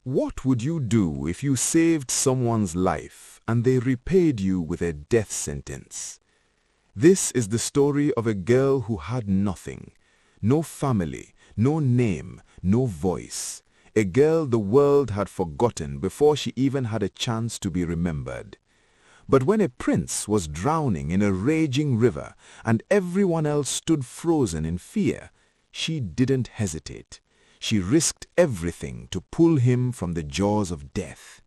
What would you do if you saved someone's life and they repaid you with a death sentence? This is the story of a girl who had nothing, no family, no name, no voice. A girl the world had forgotten before she even had a chance to be remembered. But when a prince was drowning in a raging river and everyone else stood frozen in fear, she didn't hesitate. She risked everything to pull him from the jaws of death.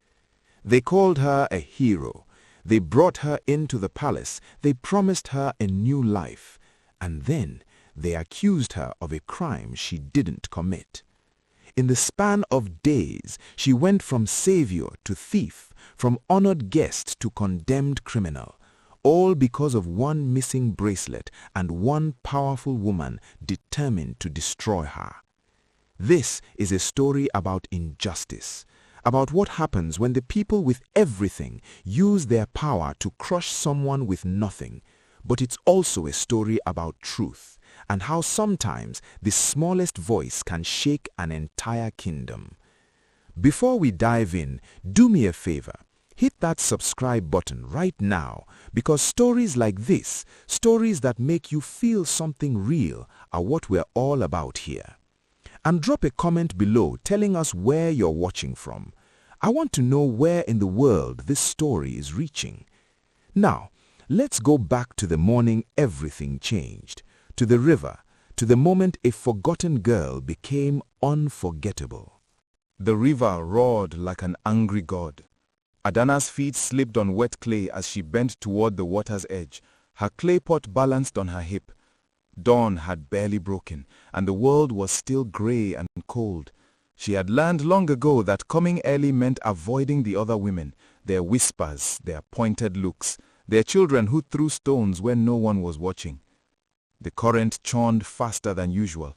They called her a hero. They brought her into the palace. They promised her a new life. And then they accused her of a crime she didn't commit. In the span of days, she went from savior to thief, from honored guest to condemned criminal, all because of one missing bracelet and one powerful woman determined to destroy her. This is a story about injustice, about what happens when the people with everything use their power to crush someone with nothing. But it's also a story about truth and how sometimes the smallest voice can shake an entire kingdom. Before we dive in, do me a favor. Hit that subscribe button right now, because stories like this, stories that make you feel something real, are what we're all about here. And drop a comment below telling us where you're watching from. I want to know where in the world this story is reaching. Now, let's go back to the morning everything changed, to the river, to the moment a forgotten girl became unforgettable. The river roared like an angry god. Adanna's feet slipped on wet clay as she bent toward the water's edge, her clay pot balanced on her hip. Dawn had barely broken, and the world was still grey and cold. She had learned long ago that coming early meant avoiding the other women, their whispers, their pointed looks, their children who threw stones when no one was watching. The current churned faster than usual.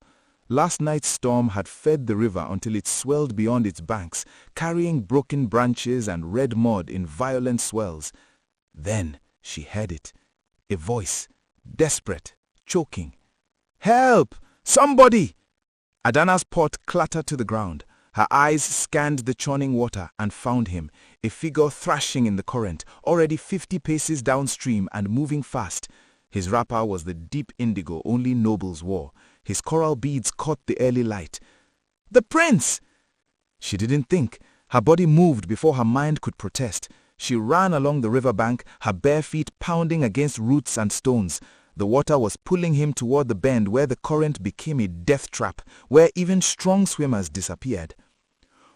Last night's storm had fed the river until it swelled beyond its banks, carrying broken branches and red mud in violent swells. Then she heard it, a voice, desperate, choking. "Help! Somebody!" Adanna's pot clattered to the ground. Her eyes scanned the churning water and found him, a figure thrashing in the current, already 50 paces downstream and moving fast. His wrapper was the deep indigo only nobles wore. His coral beads caught the early light. "The prince!" She didn't think. Her body moved before her mind could protest. She ran along the riverbank, her bare feet pounding against roots and stones. The water was pulling him toward the bend where the current became a death trap, where even strong swimmers disappeared.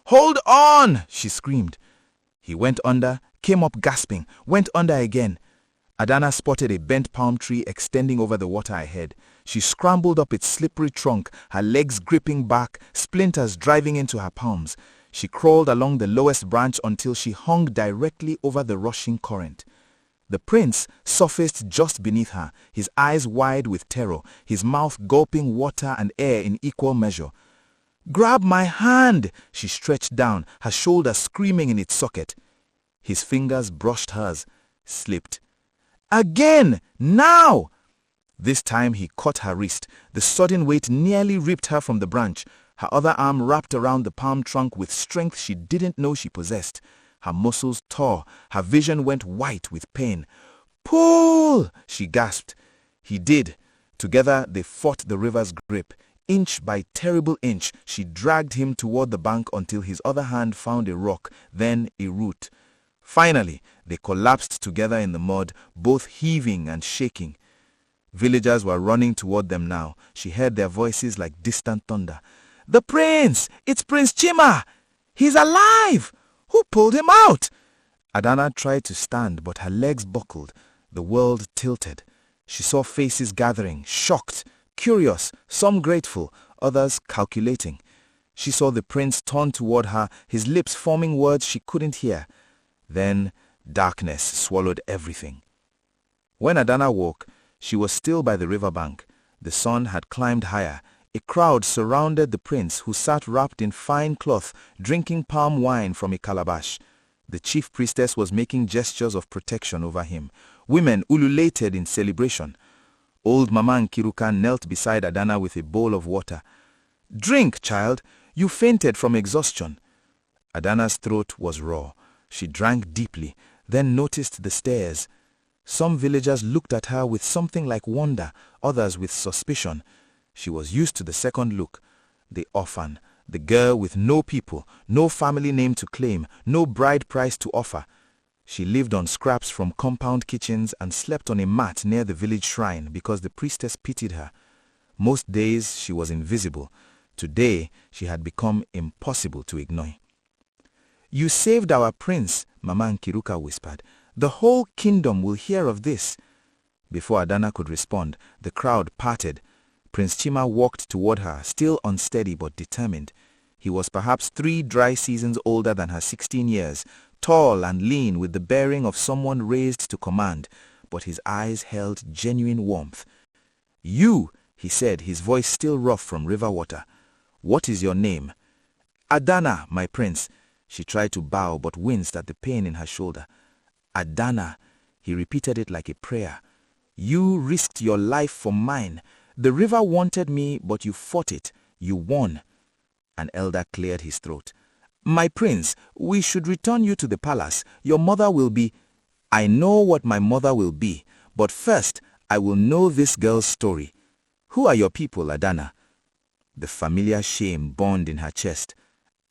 "Hold on!" she screamed. He went under, came up gasping, went under again. Adanna spotted a bent palm tree extending over the water ahead. She scrambled up its slippery trunk, her legs gripping back, splinters driving into her palms. She crawled along the lowest branch until she hung directly over the rushing current. The prince surfaced just beneath her, his eyes wide with terror, his mouth gulping water and air in equal measure. "Grab my hand!" She stretched down, her shoulder screaming in its socket. His fingers brushed hers, slipped. "Again! Now!" This time he caught her wrist. The sudden weight nearly ripped her from the branch. Her other arm wrapped around the palm trunk with strength she didn't know she possessed. Her muscles tore. Her vision went white with pain. "Pull!" she gasped. He did. Together they fought the river's grip. Inch by terrible inch, she dragged him toward the bank until his other hand found a rock, then a root. Finally, they collapsed together in the mud, both heaving and shaking. Villagers were running toward them now. She heard their voices like distant thunder. "The prince! It's Prince Chima! He's alive! Who pulled him out?" Adanna tried to stand, but her legs buckled. The world tilted. She saw faces gathering, shocked, curious, some grateful, others calculating. She saw the prince turn toward her, his lips forming words she couldn't hear. Then darkness swallowed everything. When Adanna woke, she was still by the riverbank. The sun had climbed higher. A crowd surrounded the prince, who sat wrapped in fine cloth, drinking palm wine from a calabash. The chief priestess was making gestures of protection over him. Women ululated in celebration. Old Mama Nkiruka knelt beside Adanna with a bowl of water. "Drink, child. You fainted from exhaustion." Adanna's throat was raw. She drank deeply, then noticed the stares. Some villagers looked at her with something like wonder, others with suspicion. She was used to the second look. The orphan, the girl with no people, no family name to claim, no bride price to offer. She lived on scraps from compound kitchens and slept on a mat near the village shrine because the priestess pitied her. Most days she was invisible. Today she had become impossible to ignore. "You saved our prince," Mama Nkiruka whispered. "The whole kingdom will hear of this." Before Adanna could respond, the crowd parted. Prince Chima walked toward her, still unsteady but determined. He was perhaps 3 dry seasons older than her 16 years, tall and lean with the bearing of someone raised to command, but his eyes held genuine warmth. "You," he said, his voice still rough from river water. "What is your name?" "Adanna, my prince." She tried to bow but winced at the pain in her shoulder. "Adanna," he repeated it like a prayer. "You risked your life for mine. The river wanted me, but you fought it. You won." An elder cleared his throat. "My prince, we should return you to the palace. Your mother will be—" "I know what my mother will be, but first I will know this girl's story. Who are your people, Adanna?" The familiar shame burned in her chest.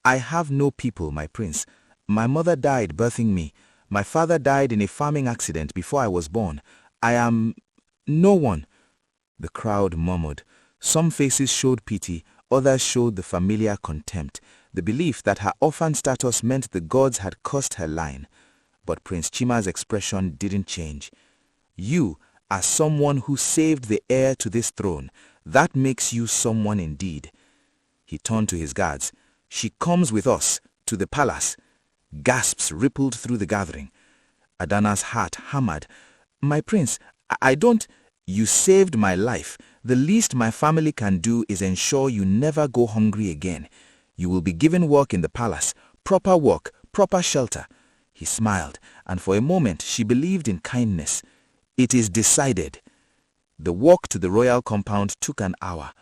"I have no people, my prince. My mother died birthing me. My father died in a farming accident before I was born. I am no one." The crowd murmured. Some faces showed pity, others showed the familiar contempt, the belief that her orphan status meant the gods had cursed her line. But Prince Chima's expression didn't change. "You are someone who saved the heir to this throne. That makes you someone indeed." He turned to his guards. "She comes with us, to the palace." Gasps rippled through the gathering. Adanna's heart hammered. "My prince, I don't—" "You saved my life. The least my family can do is ensure you never go hungry again. You will be given work in the palace, proper work, proper shelter." He smiled, and for a moment she believed in kindness. "It is decided." The walk to the royal compound took an hour.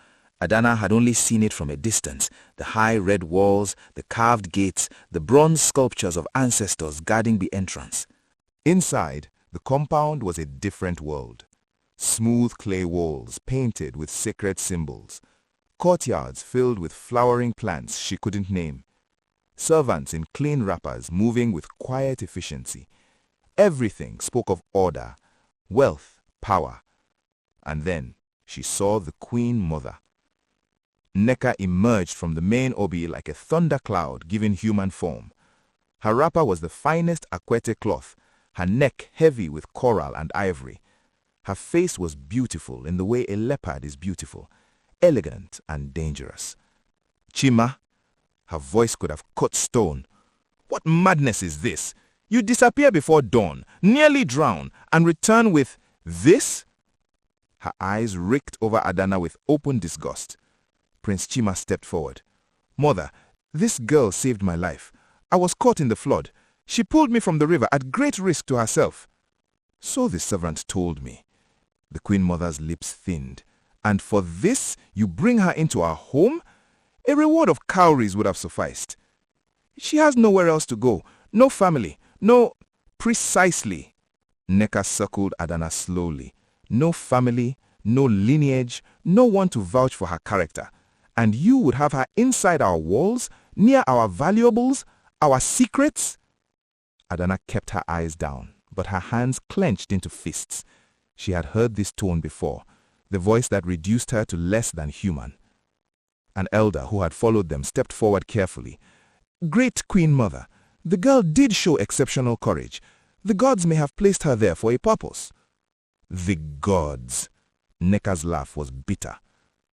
Adanna had only seen it from a distance, the high red walls, the carved gates, the bronze sculptures of ancestors guarding the entrance. Inside, the compound was a different world. Smooth clay walls painted with sacred symbols. Courtyards filled with flowering plants she couldn't name. Servants in clean wrappers moving with quiet efficiency. Everything spoke of order, wealth, power. And then she saw the Queen Mother. Nneka emerged from the main obi like a thundercloud given human form. Her wrapper was the finest akwete cloth, her neck heavy with coral and ivory. Her face was beautiful in the way a leopard is beautiful, elegant and dangerous. "Chima," her voice could have cut stone. "What madness is this? You disappear before dawn, nearly drown, and return with this?" Her eyes raked over Adanna with open disgust. Prince Chima stepped forward. "Mother, this girl saved my life. I was caught in the flood. She pulled me from the river at great risk to herself." "So the servant told me." The Queen Mother's lips thinned. "And for this you bring her into our home? A reward of cowries would have sufficed." "She has nowhere else to go. No family. No—" "Precisely." Nneka circled Adanna slowly. "No family, no lineage, no one to vouch for her character. And you would have her inside our walls, near our valuables, our secrets?" Adanna kept her eyes down, but her hands clenched into fists. She had heard this tone before, the voice that reduced her to less than human. An elder who had followed them stepped forward carefully. "Great Queen Mother, the girl did show exceptional courage. The gods may have placed her there for a purpose." "The gods." Nneka's laugh was bitter.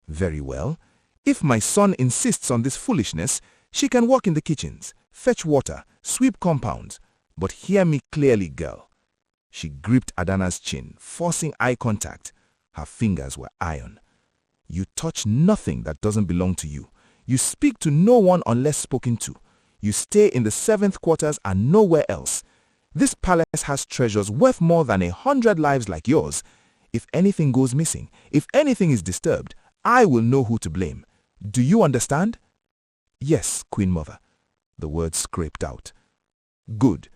"Very well. If my son insists on this foolishness, she can work in the kitchens, fetch water, sweep compounds. But hear me clearly, girl." She gripped Adanna's chin, forcing eye contact. Her fingers were iron. "You touch nothing that doesn't belong to you. You speak to no one unless spoken to. You stay in the 7th quarters and nowhere else. This palace has treasures worth more than 100 lives like yours. If anything goes missing, if anything is disturbed, I will know who to blame. Do you understand?" "Yes, Queen Mother." the words scraped out. Good.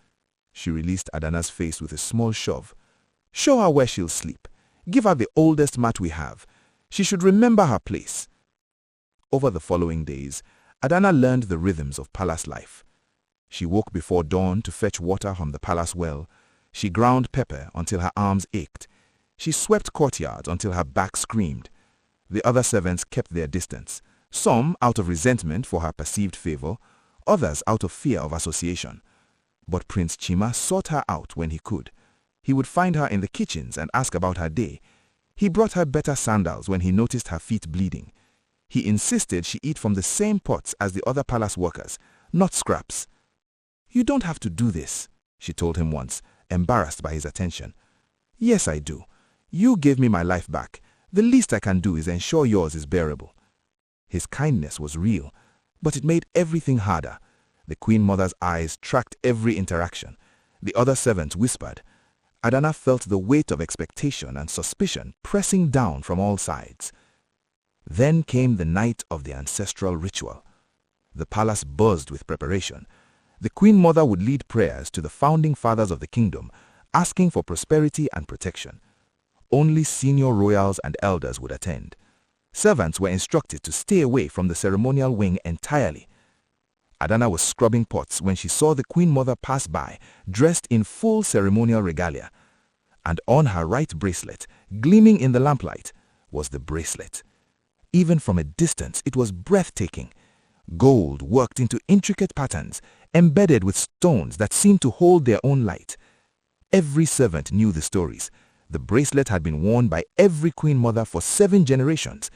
She released Adanna's face with a small shove. Show her where she'll sleep. Give her the oldest mat we have. She should remember her place. Over the following days, Adanna learned the rhythms of palace life. She woke before dawn to fetch water from the palace well. She ground pepper until her arms ached. She swept courtyards until her back screamed. The other servants kept their distance, some out of resentment for her perceived favor, others out of fear of association. But Prince Chima sought her out when he could. He would find her in the kitchens and ask about her day. He brought her better sandals when he noticed her feet bleeding. He insisted she eat from the same pots as the other palace workers, not scraps. You don't have to do this, she told him once, embarrassed by his attention. Yes, I do. You gave me my life back. The least I can do is ensure yours is bearable. His kindness was real, but it made everything harder. The Queen Mother's eyes tracked every interaction. The other servants whispered. Adanna felt the weight of expectation and suspicion pressing down from all sides. Then came the night of the ancestral ritual. The palace buzzed with preparation. The Queen Mother would lead prayers to the founding fathers of the kingdom, asking for prosperity and protection. Only senior royals and elders would attend. Servants were instructed to stay away from the ceremonial wing entirely. Adanna was scrubbing pots when she saw the Queen Mother pass by, dressed in full ceremonial regalia. And on her right bracelet, gleaming in the lamplight, was the bracelet. Even from a distance, it was breathtaking. Gold worked into intricate patterns, embedded with stones that seemed to hold their own light. Every servant knew the stories. The bracelet had been worn by every Queen Mother for 7 generations.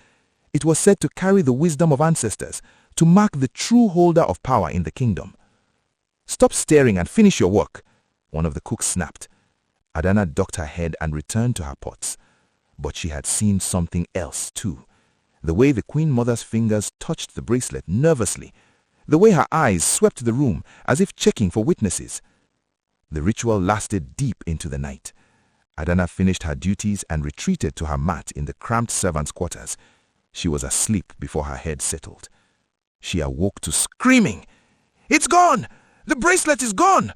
It was said to carry the wisdom of ancestors, to mark the true holder of power in the kingdom. Stop staring and finish your work, one of the cooks snapped. Adanna ducked her head and returned to her pots. But she had seen something else too. The way the Queen Mother's fingers touched the bracelet nervously. The way her eyes swept the room as if checking for witnesses. The ritual lasted deep into the night. Adanna finished her duties and retreated to her mat in the cramped servants' quarters. She was asleep before her head settled. She awoke to screaming. It's gone! The bracelet is gone!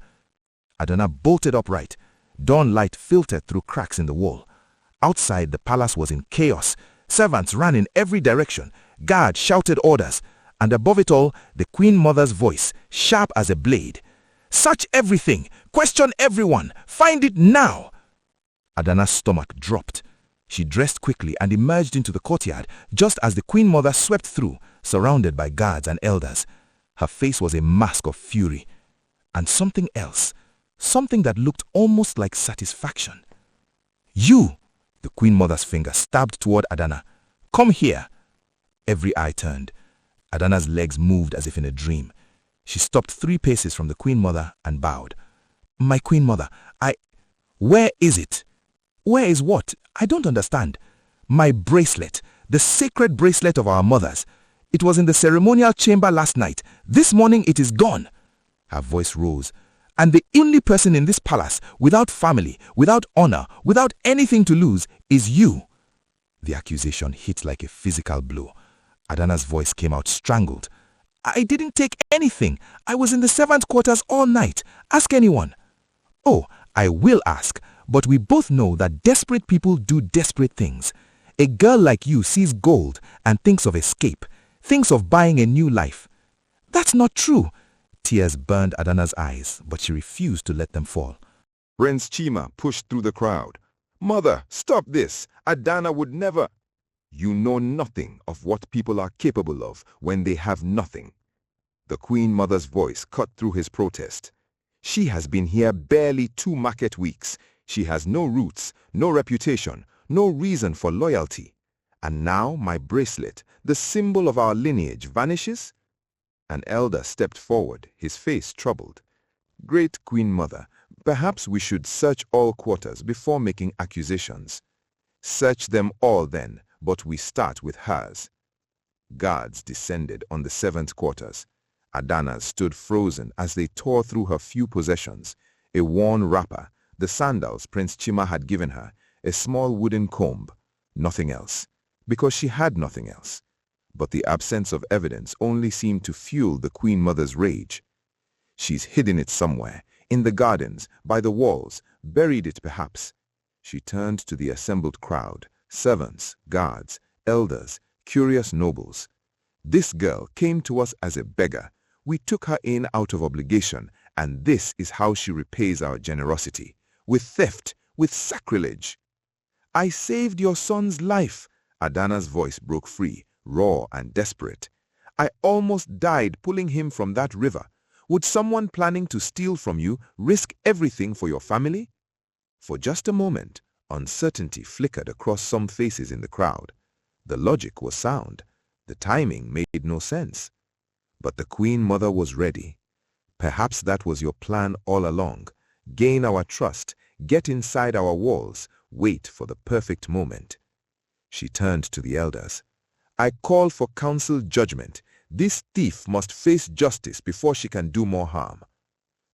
Adanna bolted upright. Dawn light filtered through cracks in the wall. Outside, the palace was in chaos. Servants ran in every direction. Guards shouted orders. And above it all, the Queen Mother's voice, sharp as a blade. Search everything! Question everyone! Find it now! Adanna's stomach dropped. She dressed quickly and emerged into the courtyard just as the Queen Mother swept through, surrounded by guards and elders. Her face was a mask of fury. And something else, something that looked almost like satisfaction. You! The Queen Mother's finger stabbed toward Adanna. Come here! Every eye turned. Adanna's legs moved as if in a dream. She stopped 3 paces from the Queen Mother and bowed. My Queen Mother, Where is it? Where is what? I don't understand. My bracelet, the sacred bracelet of our mothers. It was in the ceremonial chamber last night. This morning it is gone. Her voice rose. And the only person in this palace, without family, without honor, without anything to lose, is you. The accusation hit like a physical blow. Adanna's voice came out strangled. I didn't take anything. I was in the servants' quarters all night. Ask anyone. Oh, I will ask. But we both know that desperate people do desperate things. A girl like you sees gold and thinks of escape, thinks of buying a new life. That's not true. Tears burned Adanna's eyes, but she refused to let them fall. Prince Chima pushed through the crowd. Mother, stop this. Adanna would never. You know nothing of what people are capable of when they have nothing. The Queen Mother's voice cut through his protest. She has been here barely 2 market weeks. She has no roots, no reputation, no reason for loyalty. And now my bracelet, the symbol of our lineage, vanishes? An elder stepped forward, his face troubled. Great Queen Mother, perhaps we should search all quarters before making accusations. Search them all then, but we start with hers. Guards descended on the servants' quarters. Adanna stood frozen as they tore through her few possessions, a worn wrapper, the sandals Prince Chima had given her, a small wooden comb, nothing else, because she had nothing else. But the absence of evidence only seemed to fuel the Queen Mother's rage. She's hidden it somewhere, in the gardens, by the walls, buried it perhaps. She turned to the assembled crowd, servants, guards, elders, curious nobles. This girl came to us as a beggar. We took her in out of obligation, and this is how she repays our generosity. With theft, with sacrilege. I saved your son's life. Adanna's voice broke free, raw and desperate. I almost died pulling him from that river. Would someone planning to steal from you risk everything for your family? For just a moment, uncertainty flickered across some faces in the crowd. The logic was sound. The timing made no sense. But the Queen Mother was ready. Perhaps that was your plan all along. Gain our trust, get inside our walls, wait for the perfect moment. She turned to the elders. I call for council judgment. This thief must face justice before she can do more harm.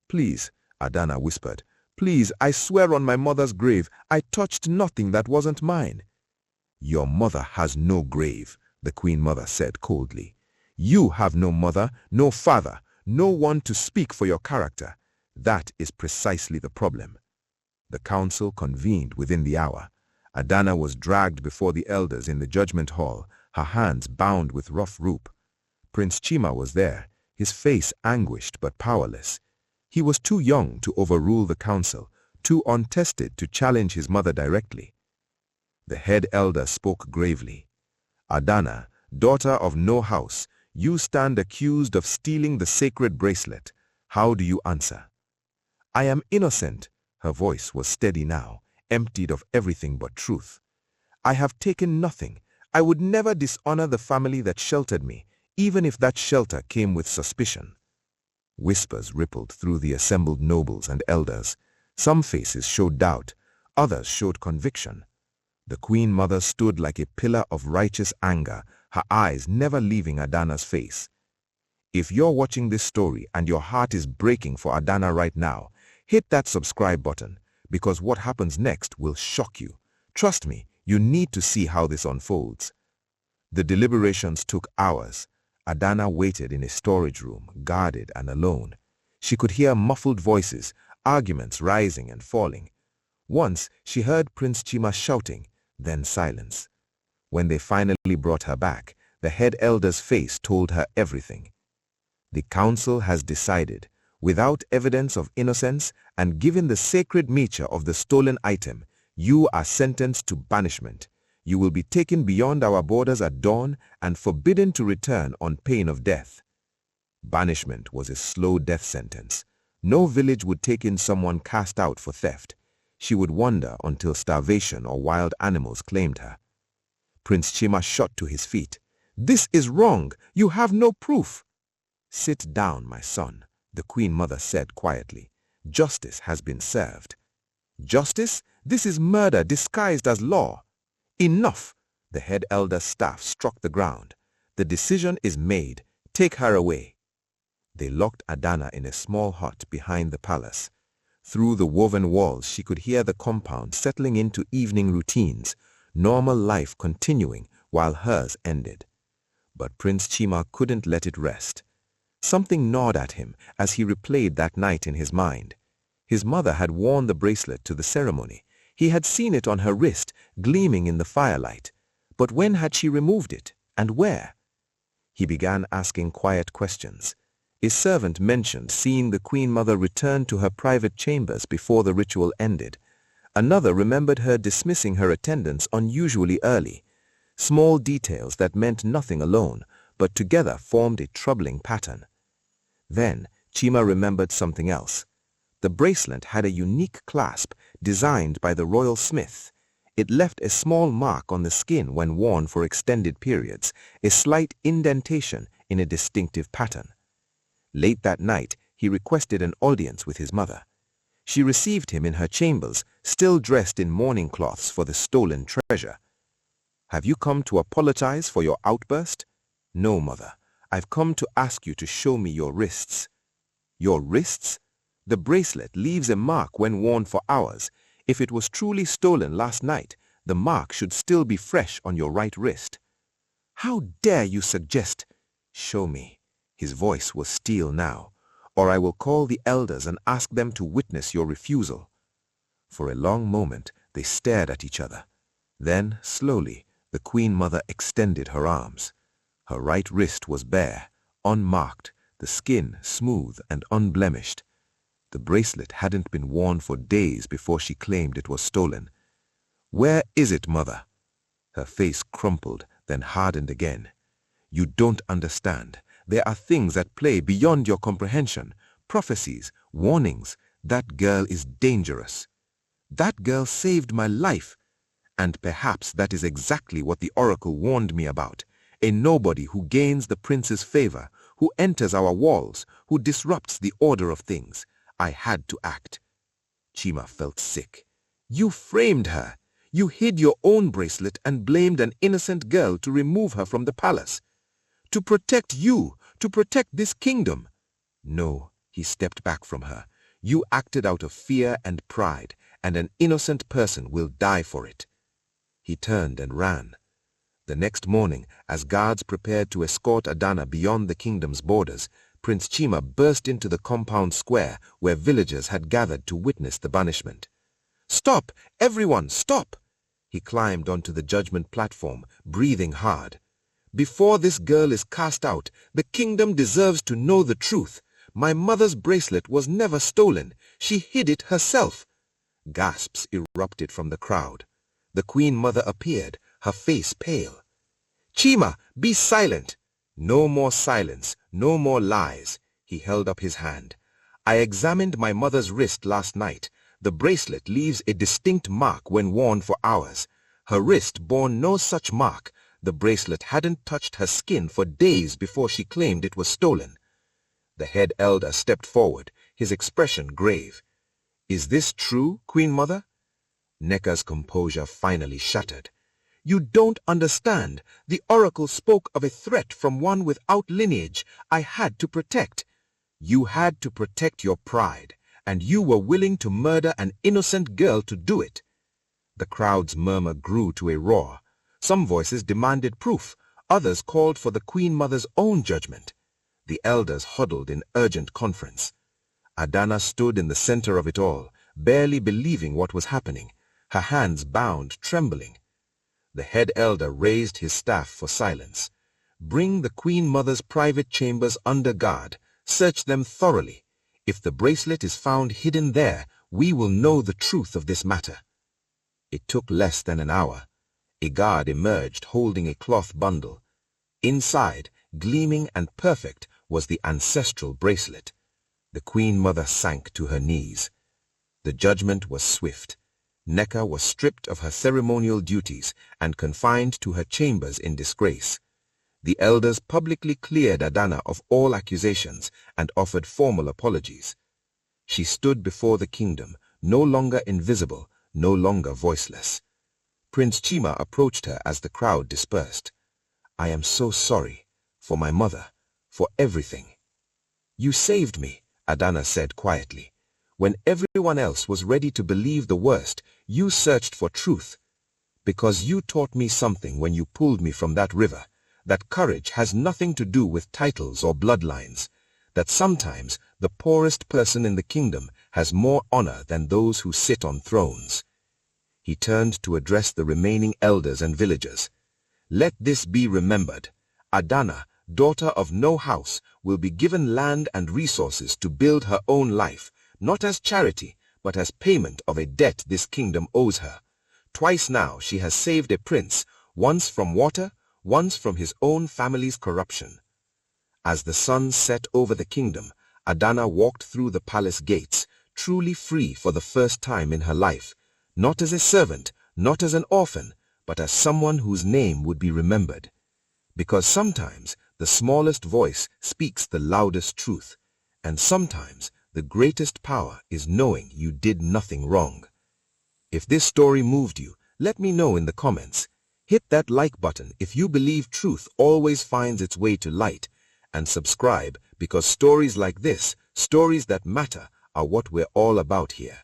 Please, Adanna whispered. Please, I swear on my mother's grave, I touched nothing that wasn't mine. Your mother has no grave, the Queen Mother said coldly. You have no mother, no father, no one to speak for your character. That is precisely the problem. The council convened within the hour. Adanna was dragged before the elders in the judgment hall, her hands bound with rough rope. Prince Chima was there, his face anguished but powerless. He was too young to overrule the council, too untested to challenge his mother directly. The head elder spoke gravely. Adanna, daughter of no house, you stand accused of stealing the sacred bracelet. How do you answer? I am innocent. Her voice was steady now, emptied of everything but truth. I have taken nothing. I would never dishonor the family that sheltered me, even if that shelter came with suspicion. Whispers rippled through the assembled nobles and elders. Some faces showed doubt, others showed conviction. The Queen Mother stood like a pillar of righteous anger, her eyes never leaving Adanna's face. If you're watching this story and your heart is breaking for Adanna right now, hit that subscribe button, because what happens next will shock you. Trust me, you need to see how this unfolds. The deliberations took hours. Adanna waited in a storage room, guarded and alone. She could hear muffled voices, arguments rising and falling. Once she heard Prince Chima shouting, then silence. When they finally brought her back, the head elder's face told her everything. The council has decided, without evidence of innocence and given the sacred nature of the stolen item, you are sentenced to banishment. You will be taken beyond our borders at dawn and forbidden to return on pain of death. Banishment was a slow death sentence. No village would take in someone cast out for theft. She would wander until starvation or wild animals claimed her. Prince Chima shot to his feet. This is wrong. You have no proof. Sit down, my son, the Queen Mother said quietly. Justice has been served. Justice? This is murder disguised as law. Enough! The head elder's staff struck the ground. The decision is made. Take her away. They locked Adanna in a small hut behind the palace. Through the woven walls she could hear the compound settling into evening routines, normal life continuing while hers ended. But Prince Chima couldn't let it rest. Something gnawed at him as he replayed that night in his mind. His mother had worn the bracelet to the ceremony. He had seen it on her wrist, gleaming in the firelight. But when had she removed it, and where? He began asking quiet questions. A servant mentioned seeing the Queen Mother return to her private chambers before the ritual ended. Another remembered her dismissing her attendants unusually early. Small details that meant nothing alone, but together formed a troubling pattern. Then Chima remembered something else. The bracelet had a unique clasp designed by the royal smith. It left a small mark on the skin when worn for extended periods, a slight indentation in a distinctive pattern. Late that night, he requested an audience with his mother. She received him in her chambers, still dressed in mourning cloths for the stolen treasure. Have you come to apologize for your outburst? No, mother. I've come to ask you to show me your wrists. Your wrists? The bracelet leaves a mark when worn for hours. If it was truly stolen last night, the mark should still be fresh on your right wrist. How dare you suggest? Show me. His voice was steel now. or I will call the elders and ask them to witness your refusal." For a long moment they stared at each other. Then, slowly, the Queen Mother extended her arms. Her right wrist was bare, unmarked, the skin smooth and unblemished. The bracelet hadn't been worn for days before she claimed it was stolen. "Where is it, Mother?" Her face crumpled, then hardened again. "You don't understand. There are things at play beyond your comprehension. Prophecies, warnings. That girl is dangerous. That girl saved my life. And perhaps that is exactly what the oracle warned me about. A nobody who gains the prince's favor, who enters our walls, who disrupts the order of things. I had to act." Chima felt sick. "You framed her. You hid your own bracelet and blamed an innocent girl to remove her from the palace. To protect you, to protect this kingdom." "No," he stepped back from her. "You acted out of fear and pride, and an innocent person will die for it." He turned and ran. The next morning, as guards prepared to escort Adanna beyond the kingdom's borders, Prince Chima burst into the compound square where villagers had gathered to witness the banishment. "Stop! Everyone, stop!" He climbed onto the judgment platform, breathing hard. "Before this girl is cast out, the kingdom deserves to know the truth. My mother's bracelet was never stolen. She hid it herself." Gasps erupted from the crowd. The Queen Mother appeared, her face pale. "Chima, be silent!" "No more silence, no more lies." He held up his hand. "I examined my mother's wrist last night. The bracelet leaves a distinct mark when worn for hours. Her wrist bore no such mark. The bracelet hadn't touched her skin for days before she claimed it was stolen." The head elder stepped forward, his expression grave. "Is this true, Queen Mother?" Neka's composure finally shattered. "You don't understand. The oracle spoke of a threat from one without lineage I had to protect." "You had to protect your pride, and you were willing to murder an innocent girl to do it." The crowd's murmur grew to a roar. Some voices demanded proof, others called for the Queen Mother's own judgment. The elders huddled in urgent conference. Adanna stood in the center of it all, barely believing what was happening, her hands bound, trembling. The head elder raised his staff for silence. "Bring the Queen Mother's private chambers under guard. Search them thoroughly. If the bracelet is found hidden there, we will know the truth of this matter." It took less than an hour. A guard emerged holding a cloth bundle. Inside, gleaming and perfect, was the ancestral bracelet. The Queen Mother sank to her knees. The judgment was swift. Neka was stripped of her ceremonial duties and confined to her chambers in disgrace. The elders publicly cleared Adanna of all accusations and offered formal apologies. She stood before the kingdom, no longer invisible, no longer voiceless. Prince Chima approached her as the crowd dispersed. "I am so sorry, for my mother, for everything." "You saved me," Adanna said quietly. "When everyone else was ready to believe the worst, you searched for truth. Because you taught me something when you pulled me from that river, that courage has nothing to do with titles or bloodlines, that sometimes the poorest person in the kingdom has more honor than those who sit on thrones." He turned to address the remaining elders and villagers. "Let this be remembered. Adanna, daughter of no house, will be given land and resources to build her own life, not as charity, but as payment of a debt this kingdom owes her. Twice now she has saved a prince, once from water, once from his own family's corruption." As the sun set over the kingdom, Adanna walked through the palace gates, truly free for the first time in her life, not as a servant, not as an orphan, but as someone whose name would be remembered. Because sometimes the smallest voice speaks the loudest truth, and sometimes the greatest power is knowing you did nothing wrong. If this story moved you, let me know in the comments. Hit that like button if you believe truth always finds its way to light, and subscribe because stories like this, stories that matter, are what we're all about here.